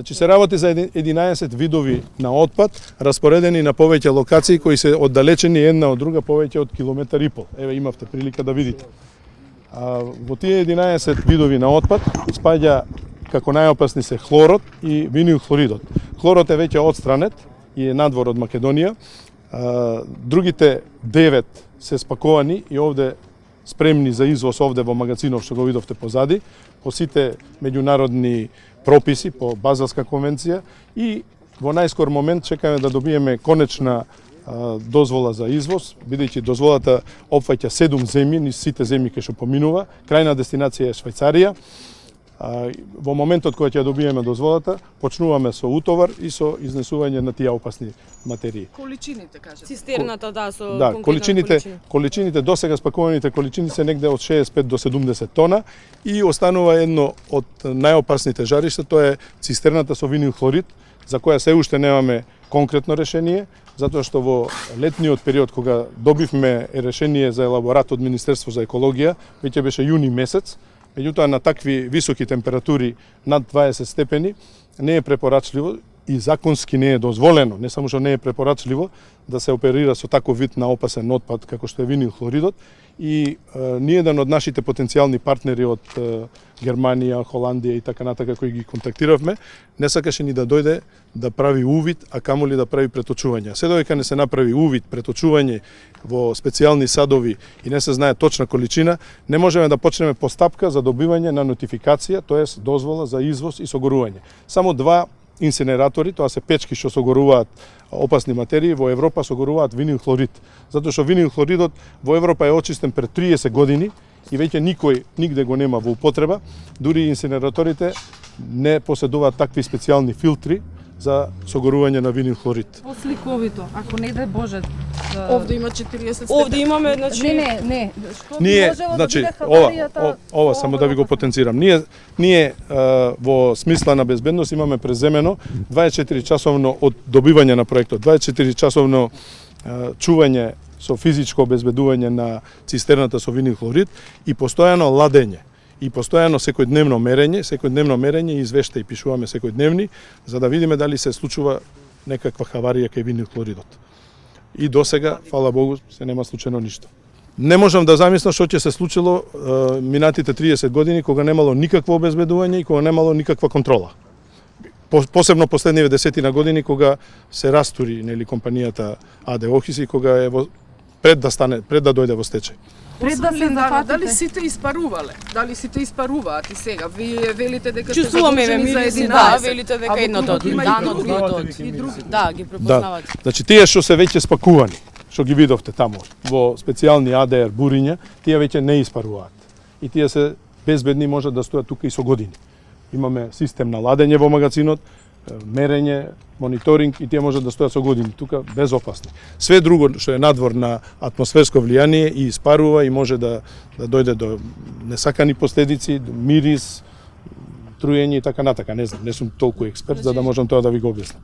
Значи се работи за 11 видови на отпад, распоредени на повеќе локации кои се оддалечени една од друга повеќе од километар и пол. Еве имавте прилика да видите. Во тие 11 видови на отпад спаѓа како најопасни се хлорот и винилхлоридот. Хлорот е веќе отстранет и е надвор од Македонија. Другите 9 се спаковани и овде спремни за извоз овде во магазинов што го видовте позади, по сите меѓународни прописи, по Базелска конвенција и во најскор момент чекаме да добиеме конечна дозвола за извоз, бидејќи дозволата опфаќа 7 земји, низ сите земји кај што поминува. Крајна дестинација е Швајцарија. Во моментот кога ќе добиеме дозволата, почнуваме со утовар и со изнесување на тие опасни материи. Количините, кажете. Цистерната, со да, количините досега спакуваните количини се негде од 65 до 70 тона и останува едно од најопасните жаришта, тоа е цистерната со винилхлорид, за која се уште немаме конкретно решение, затоа што во летниот период кога добивме решение за елаборат од Министерство за екологија, веќе беше јуни месец. Меѓутоа, на такви високи температури над 20 степени не е препорачливо и законски не е дозволено, не само што не е препорачливо да се оперира со таков вид на опасен отпад како што е винилхлоридот. И ние еден од нашите потенцијални партнери од Германија, Холандија и така натака кои ги контактиравме, не сакаше ни да дојде да прави увид, а камоли да прави преточување. Се додека не се направи увид, преточување во специјални садови и не се знае точна количина, не можеме да почнеме постапка за добивање на нотификација, тоест дозвола за извоз и согорување. Само 2 инсинератори, тоа се печки што согоруваат опасни материи, во Европа согоруваат винилхлорид. Затоа што винилхлоридот во Европа е очистен пред 30 години и веќе никој нигде го нема во употреба. Дури инсинераторите не поседуваат такви специјални филтри за согорување на винилхлорид. Посликовито, ако не дај Боже. Овде има 40 степени. Овде имаме, значи... Не. Што ние, можело значи, да биде хаваријата? ова само да ви го потенцирам. Ние во смисла на безбедност имаме преземено 24 часовно од добивање на проектот, 24 часовно чување со физичко обезбедување на цистерната со винилхлорид и постојано ладење. И постојано секојдневно мерење и извештаи пишуваме секојдневни, за да видиме дали се случува некаква хаварија кај винилхлоридот. И досега, фала Богу, се нема случено ништо. Не можам да замислам што ќе се случило минатите 30 години кога немало никакво обезбедување и кога немало никаква контрола. Посебно последниве 10 години кога се растури компанијата АД Охис и кога е пред да дојде во стечај. Пред да се зафатите. Дали сите испарувале? Дали сите испаруваат и сега? Вие велите дека сте Чувствуваме задолжени за мириси, 11. да, велите дека едното од има и данот, други. другото. Да, ги препознавате. Значи тие што се веќе спакувани, што ги видовте таму во специјални АДР буриња, тие веќе не испаруваат. И тие се безбедни, можат да стојат тука и со години. Имаме систем на ладење во магазинот, мерење, мониторинг и тие можат да стојат со години тука безопасни. Све друго што е надвор на атмосферско влијание и испарува и може да дојде до несакани последици, до мирис, труење и така натака. Не знам, не сум толку експерт за да можам тоа да ви го објаснам.